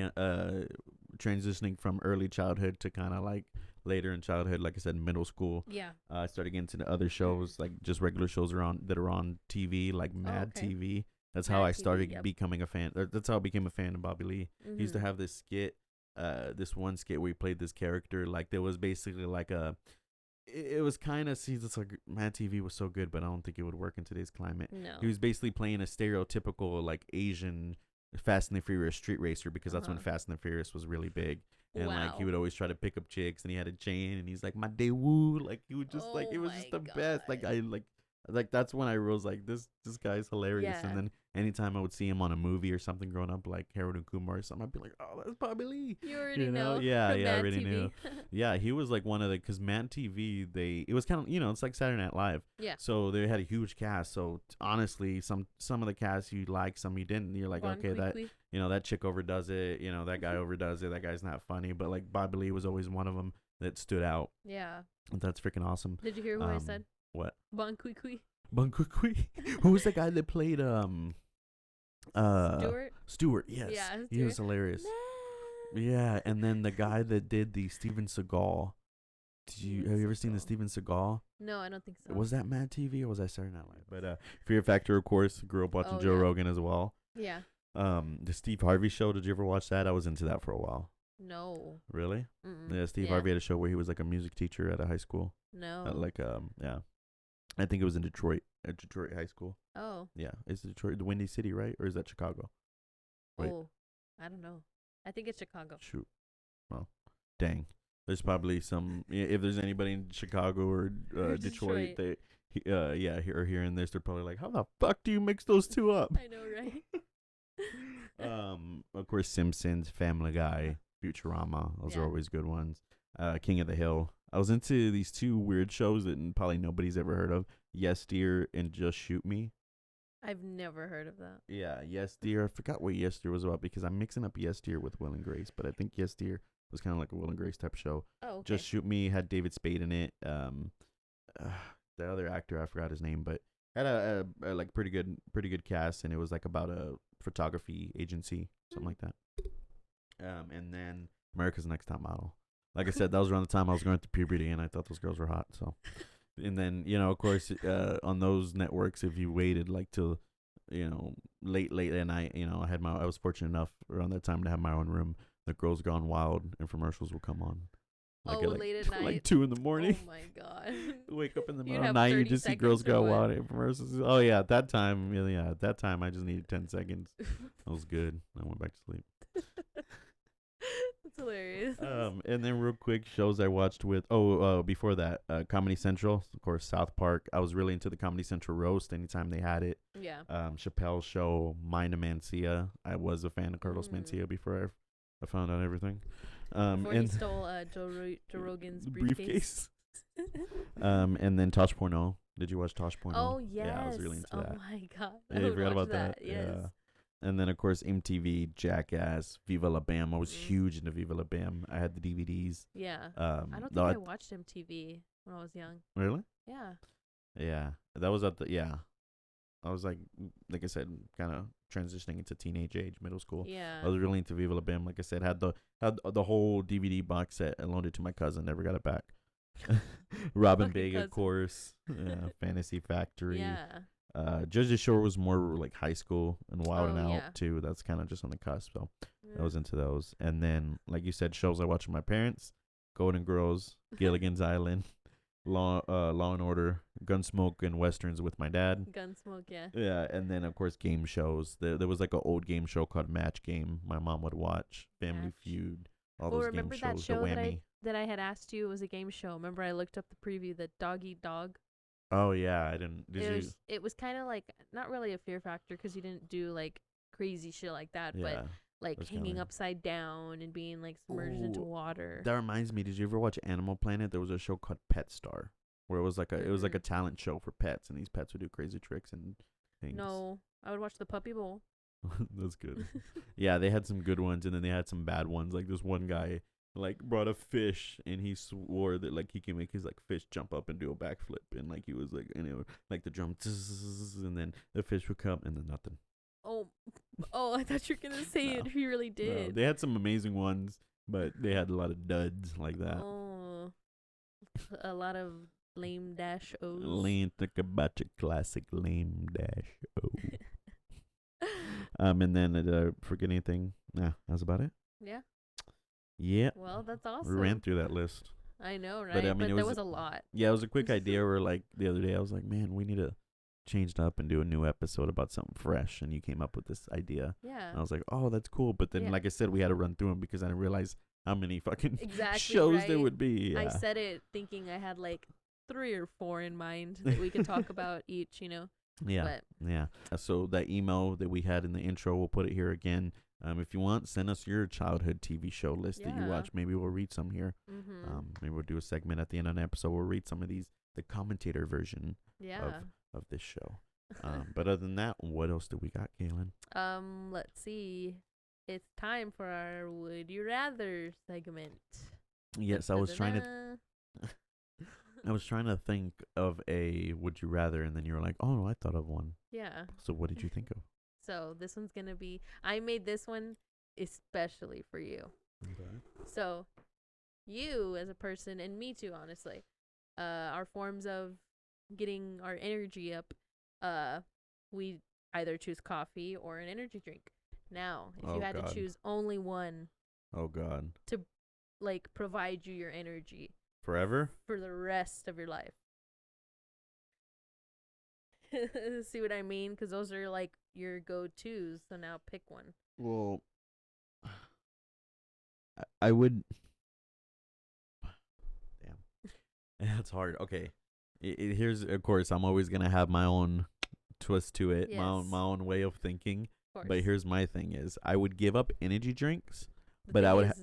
Speaker 1: transitioning from early childhood to kind of like later in childhood, like I said, middle school.
Speaker 2: Yeah.
Speaker 1: I started getting into the other shows, like just regular shows that are on TV, like Mad
Speaker 2: okay.
Speaker 1: TV. That's how
Speaker 2: Mad
Speaker 1: I
Speaker 2: TV,
Speaker 1: started
Speaker 2: yep.
Speaker 1: becoming a fan. That's how I became a fan of Bobby Lee. He used to
Speaker 2: Mhm.
Speaker 1: have this skit, this one skit where he played this character. Like there was basically like it was kind of, see, it's like Mad TV was so good, but I don't think it would work in today's climate.
Speaker 2: No.
Speaker 1: He was basically playing a stereotypical like Asian Fast and the Furious street racer, because that's when
Speaker 2: Uh-huh.
Speaker 1: Fast and the Furious was really big. And like
Speaker 2: Wow.
Speaker 1: he would always try to pick up chicks, and he had a chain, and he's like, my day woo, like he would just like,
Speaker 2: Oh
Speaker 1: it was
Speaker 2: my
Speaker 1: just the best. Like
Speaker 2: God.
Speaker 1: I like that's when I was like, this guy's hilarious.
Speaker 2: Yeah.
Speaker 1: And then anytime I would see him on a movie or something growing up, like Harold and Kumar or something, I'd be like, oh, that's Bobby Lee.
Speaker 2: You already
Speaker 1: you
Speaker 2: know.
Speaker 1: know? Yeah,
Speaker 2: from
Speaker 1: yeah, I
Speaker 2: Mad
Speaker 1: already
Speaker 2: TV.
Speaker 1: knew. Yeah, he was like one of the, because Mad TV, it was kind of, it's like Saturday Night Live.
Speaker 2: Yeah.
Speaker 1: So they had a huge cast. So honestly, some of the cast you like, some you didn't. You're like,
Speaker 2: Bon
Speaker 1: okay, that
Speaker 2: Qui-Qui.
Speaker 1: that chick overdoes it. That guy overdoes it. That guy's not funny. But like Bobby Lee was always one of them that stood out.
Speaker 2: Yeah.
Speaker 1: And that's freaking awesome.
Speaker 2: Did you hear who I said?
Speaker 1: What?
Speaker 2: Bon Qui-Qui.
Speaker 1: Bun Kui. Who was the guy that played
Speaker 2: Stuart.
Speaker 1: Stewart? Yes.
Speaker 2: Yeah,
Speaker 1: He was
Speaker 2: Stewart.
Speaker 1: hilarious.
Speaker 2: Nah.
Speaker 1: Yeah, and then the guy that did the Steven Seagal. Have you ever seen the Steven Seagal?
Speaker 2: No, I don't think so.
Speaker 1: Was that Mad TV or was that Saturday Night Live? But Fear Factor, of course, grew up watching
Speaker 2: Oh,
Speaker 1: Joe
Speaker 2: yeah.
Speaker 1: Rogan as well.
Speaker 2: Yeah.
Speaker 1: The Steve Harvey show. Did you ever watch that? I was into that for a while.
Speaker 2: No.
Speaker 1: Really?
Speaker 2: Mm-mm.
Speaker 1: Yeah, Steve
Speaker 2: Yeah.
Speaker 1: Harvey had a show where he was like a music teacher at a high school.
Speaker 2: No.
Speaker 1: Yeah. I think it was in Detroit, at Detroit High School.
Speaker 2: Oh.
Speaker 1: Yeah, is Detroit the Windy City, right? Or is that Chicago? Wait.
Speaker 2: Oh. I don't know. I think it's Chicago.
Speaker 1: Shoot. Well, dang. There's probably some. If there's anybody in Chicago or Detroit,
Speaker 2: Detroit.
Speaker 1: they, are hearing this, they're probably like, "How the fuck do you mix those two up?"
Speaker 2: I know, right?
Speaker 1: Of course, Simpsons, Family Guy, Futurama. Those are
Speaker 2: Yeah.
Speaker 1: always good ones. King of the Hill. I was into these two weird shows that probably nobody's ever heard of. Yes Dear and Just Shoot Me.
Speaker 2: I've never heard of that.
Speaker 1: Yeah, Yes Dear. I forgot what Yes Dear was about because I'm mixing up Yes Dear with Will and Grace, but I think Yes Dear was kind of like a Will and Grace type show.
Speaker 2: Oh, okay.
Speaker 1: Just Shoot Me had David Spade in it. The other actor, I forgot his name, but had a like pretty good cast, and it was like about a photography agency, something like that. And then America's Next Top Model. like I said, that was around the time I was going through puberty, and I thought those girls were hot. So, and then of course, on those networks, if you waited like till late at night, I was fortunate enough around that time to have my own room. The Girls Gone Wild infomercials will come on.
Speaker 2: Late at night,
Speaker 1: like 2 in the morning.
Speaker 2: Oh my god!
Speaker 1: Wake up in the middle of the night, you just see Girls Gone Wild infomercials. Oh yeah, at that time, at that time, I just needed 10 seconds. That was good. I went back to sleep.
Speaker 2: That's hilarious.
Speaker 1: And then real quick, shows I watched with before that, Comedy Central, of course, South Park. I was really into the Comedy Central roast anytime they had it.
Speaker 2: Yeah.
Speaker 1: Chappelle's show, Mind of Mancia. I was a fan of Carlos Mencia before I found out everything.
Speaker 2: Before
Speaker 1: and
Speaker 2: he stole Joe Rogan's briefcase.
Speaker 1: And then Tosh Point oh. Did you watch Tosh Point oh?
Speaker 2: Oh yes.
Speaker 1: Yeah, I was really into that.
Speaker 2: Oh my god.
Speaker 1: Yeah, I forgot about that.
Speaker 2: Yes.
Speaker 1: Yeah. And then, of course, MTV, Jackass, Viva La Bam. I was huge into Viva La Bam. I had the DVDs.
Speaker 2: Yeah. I don't think I watched MTV when I was young.
Speaker 1: Really?
Speaker 2: Yeah.
Speaker 1: Yeah. That was I was like I said, kind of transitioning into teenage age, middle school.
Speaker 2: Yeah.
Speaker 1: I was really into Viva La Bam. Like I said, had the whole DVD box set and loaned it to my cousin. Never got it back. Robin Big, of course. Fantasy Factory.
Speaker 2: Yeah.
Speaker 1: Jersey Shore was more like high school, and Wild and Out too. That's kind of just on the cusp. So I was into those. And then, like you said, shows I watched with my parents: Golden Girls, Gilligan's Island, Law and Order, Gunsmoke, and Westerns with my dad.
Speaker 2: Gunsmoke, yeah.
Speaker 1: Yeah, and then of course game shows. There was like an old game show called Match Game. My mom would watch Family Feud. All those game shows.
Speaker 2: That show
Speaker 1: the Whammy.
Speaker 2: that I had asked you was a game show. Remember, I looked up the preview, the Dog Eat Dog.
Speaker 1: Oh yeah, I didn't.
Speaker 2: It was kind of like not really a fear factor because you didn't do like crazy shit like that, but like hanging upside down and being like submerged into water.
Speaker 1: That reminds me. Did you ever watch Animal Planet? There was a show called Pet Star, where it was like a talent show for pets, and these pets would do crazy tricks and things.
Speaker 2: No, I would watch the Puppy Bowl.
Speaker 1: That's good. Yeah, they had some good ones, and then they had some bad ones. Like this one guy like brought a fish, and he swore that like he can make his like fish jump up and do a backflip, and like he was like, and it would, like the drum, and then the fish would come, and then nothing.
Speaker 2: Oh, I thought you were gonna say it. He really did.
Speaker 1: No, they had some amazing ones, but they had a lot of duds like that.
Speaker 2: Oh, a lot of lame dash O's.
Speaker 1: Lame, think about your classic lame dash O. And then did I forget anything? Nah, that's about it.
Speaker 2: Yeah.
Speaker 1: Yeah.
Speaker 2: Well, that's awesome.
Speaker 1: We ran through that list.
Speaker 2: I know, right?
Speaker 1: But, I mean,
Speaker 2: there was a lot.
Speaker 1: Yeah, it was a quick idea where, like, the other day I was like, man, we need to change it up and do a new episode about something fresh. And you came up with this idea.
Speaker 2: Yeah.
Speaker 1: And I was like, oh, that's cool. But then, like I said, we had to run through them because I didn't realize how many fucking shows there would be. Yeah.
Speaker 2: I said it thinking I had, like, 3 or 4 in mind that we could talk about each,
Speaker 1: Yeah. Yeah. So that email that we had in the intro, we'll put it here again. If you want, send us your childhood TV show list that you watch. Maybe we'll read some here. Maybe we'll do a segment at the end of an episode. We'll read some of these, the commentator version of this show. But other than that, what else do we got, Caylin?
Speaker 2: Let's see. It's time for our Would You Rather segment.
Speaker 1: Yes, I was trying to think of a Would You Rather, and then you were like, oh, no, I thought of one.
Speaker 2: Yeah.
Speaker 1: So what did you think of?
Speaker 2: So this one's going to be, I made this one especially for you.
Speaker 1: Okay.
Speaker 2: So you as a person, and me too, honestly, our forms of getting our energy up, we either choose coffee or an energy drink. Now, if you had to choose only one.
Speaker 1: Oh, God.
Speaker 2: To, like, provide you your energy.
Speaker 1: Forever?
Speaker 2: For the rest of your life. See what I mean? Because those are, like, your go-tos. So now pick one.
Speaker 1: Well, I would... Damn. That's hard. Okay. Here's, of course, I'm always going to have my own twist to it. Yes. My own way of thinking. Of but here's my thing is, I would give up energy drinks. But I would...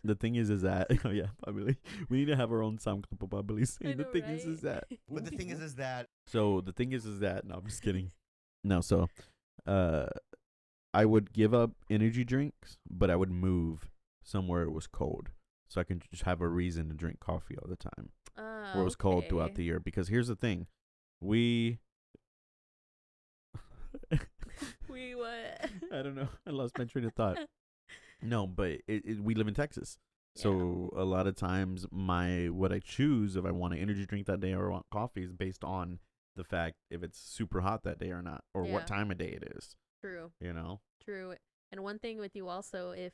Speaker 1: The thing is that oh yeah, probably we need to have our own sound clip of probably saying the thing is that.
Speaker 4: But the thing is that.
Speaker 1: So the thing is that. No, I'm just kidding. No, so, I would give up energy drinks, but I would move somewhere it was cold, so I can just have a reason to drink coffee all the time, where it was cold throughout the year. Because here's the thing, we
Speaker 2: what?
Speaker 1: I don't know. I lost my train of thought. No, but we live in Texas. So a lot of times what I choose if I want an energy drink that day or want coffee is based on the fact if it's super hot that day or not, or what time of day it is.
Speaker 2: True.
Speaker 1: You know?
Speaker 2: True. And one thing with you also, if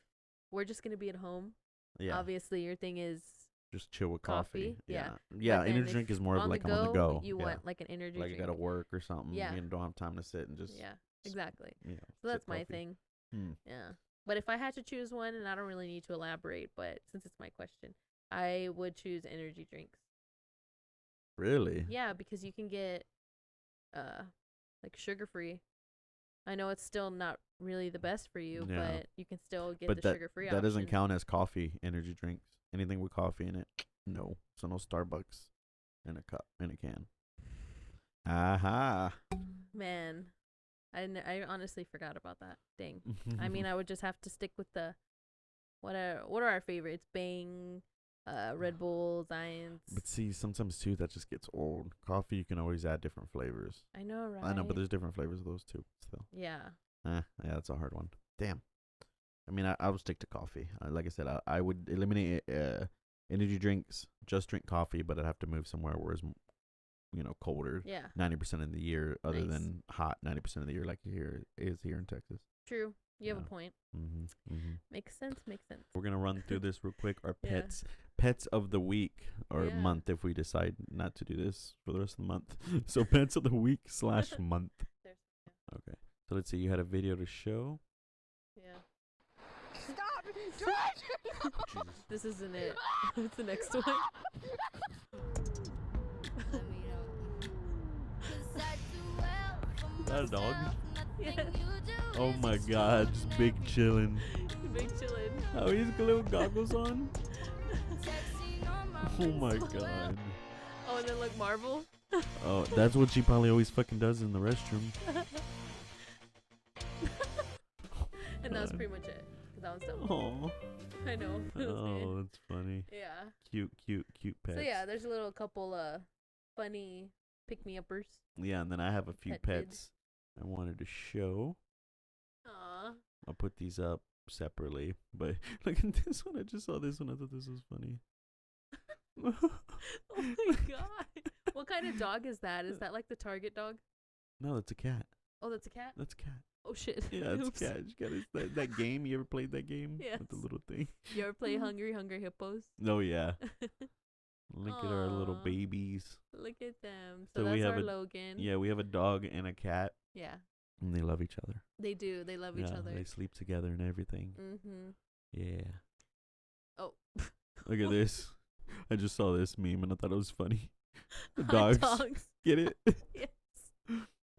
Speaker 2: we're just going to be at home, obviously your thing is
Speaker 1: just chill with coffee.
Speaker 2: Yeah.
Speaker 1: Yeah, energy drink is more of like I'm on the go.
Speaker 2: You want like an energy
Speaker 1: like
Speaker 2: drink.
Speaker 1: you got to work or something.
Speaker 2: Yeah.
Speaker 1: You don't have time to sit and just.
Speaker 2: Yeah, exactly.
Speaker 1: Yeah.
Speaker 2: So that's my thing. Yeah. But if I had to choose one, and I don't really need to elaborate, but since it's my question, I would choose energy drinks.
Speaker 1: Really?
Speaker 2: Yeah, because you can get like sugar-free. I know it's still not really the best for you, but you can still get the sugar-free option.
Speaker 1: That doesn't count as coffee energy drinks. Anything with coffee in it. No. So no Starbucks in a cup, in a can. Aha.
Speaker 2: Man. I honestly forgot about that. Dang. I mean, I would just have to stick with the what are our favorites? Bang, Red Bull, Zions.
Speaker 1: But see, sometimes too that just gets old. Coffee, you can always add different flavors.
Speaker 2: I know, right?
Speaker 1: I know, but there's different flavors of those too. Still.
Speaker 2: Yeah.
Speaker 1: Yeah, that's a hard one. Damn. I mean, I would stick to coffee. Like I said, I would eliminate energy drinks. Just drink coffee, but I'd have to move somewhere where it's colder.
Speaker 2: Yeah.
Speaker 1: 90% of the year, other than hot 90% of the year, like here in Texas.
Speaker 2: True. You have a point. Makes sense.
Speaker 1: We're gonna run through this real quick. Our pets of the week or month, if we decide not to do this for the rest of the month. So pets of the week / month. Okay. So let's see. You had a video to show.
Speaker 2: Yeah.
Speaker 3: Stop!
Speaker 2: This isn't it. It's the next one.
Speaker 1: Is that a dog?
Speaker 2: Yes.
Speaker 1: Oh my God, just big chillin'.
Speaker 2: Big chillin'.
Speaker 1: Oh, he's got little goggles on. Oh my God.
Speaker 2: Oh, and then like Marvel.
Speaker 1: Oh, that's what she probably always fucking does in the restroom.
Speaker 2: And that was pretty much it. That was dumb.
Speaker 1: Oh.
Speaker 2: I know.
Speaker 1: Oh, that's funny.
Speaker 2: Yeah.
Speaker 1: Cute pets.
Speaker 2: So yeah, there's a little couple funny pick-me-uppers.
Speaker 1: Yeah, and then I have a few pets I wanted to show.
Speaker 2: Aww.
Speaker 1: I'll put these up separately, but look at this one. I just saw this one. I thought this was funny.
Speaker 2: Oh my God. What kind of dog is that? Is that like the Target dog?
Speaker 1: No, that's a cat.
Speaker 2: Oh, that's a cat?
Speaker 1: That's a cat.
Speaker 2: Oh shit.
Speaker 1: Yeah, it's a cat. You got that game. You ever played that game?
Speaker 2: Yes.
Speaker 1: With the little thing.
Speaker 2: You ever play Hungry Hippos?
Speaker 1: Oh yeah. Look at our little babies.
Speaker 2: Look at them. So that's our Logan.
Speaker 1: Yeah, we have a dog and a cat.
Speaker 2: Yeah.
Speaker 1: And they love each other.
Speaker 2: They do. They love each other.
Speaker 1: They sleep together and everything.
Speaker 2: Mm-hmm.
Speaker 1: Yeah.
Speaker 2: Oh.
Speaker 1: Look at this. I just saw this meme and I thought it was funny. The
Speaker 2: Hot
Speaker 1: dogs. Get it?
Speaker 2: Yes.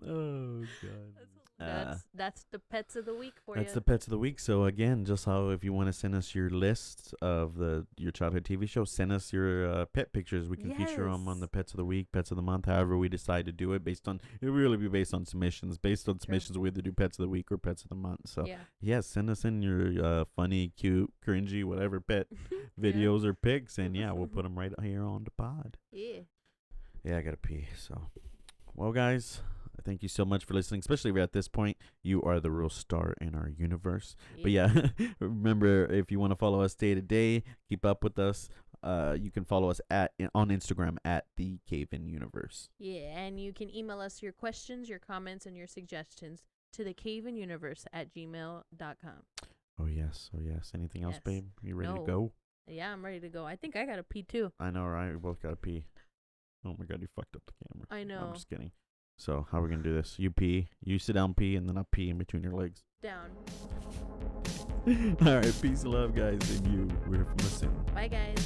Speaker 1: Oh God.
Speaker 2: That's the pets of the week for you.
Speaker 1: That's the pets of the week. So again, just how if you want to send us your lists of your childhood TV show, send us your pet pictures. We can feature them on the pets of the week, pets of the month. However we decide to do it, it will really be based on submissions. Based on submissions, we either do pets of the week or pets of the month. So send us in your funny, cute, cringy, whatever pet videos or pics, and we'll put them right here on the pod. Yeah, I gotta pee. So, well, guys. Thank you so much for listening, especially if you're at this point. You are the real star in our universe. But remember, if you want to follow us day to day, keep up with us. You can follow us on Instagram at the CayVin Universe. Yeah, and you can email us your questions, your comments, and your suggestions to the CayVinUniverse@gmail.com. Oh yes. Anything else, babe? You ready to go? Yeah, I'm ready to go. I think I gotta pee too. I know, right? We both gotta pee. Oh my God, you fucked up the camera. I know. I'm just kidding. So how are we going to do this? You pee, you sit down, pee, and then I'll pee in between your legs. Down. All right. Peace and love, guys. And we're from us soon. Bye, guys.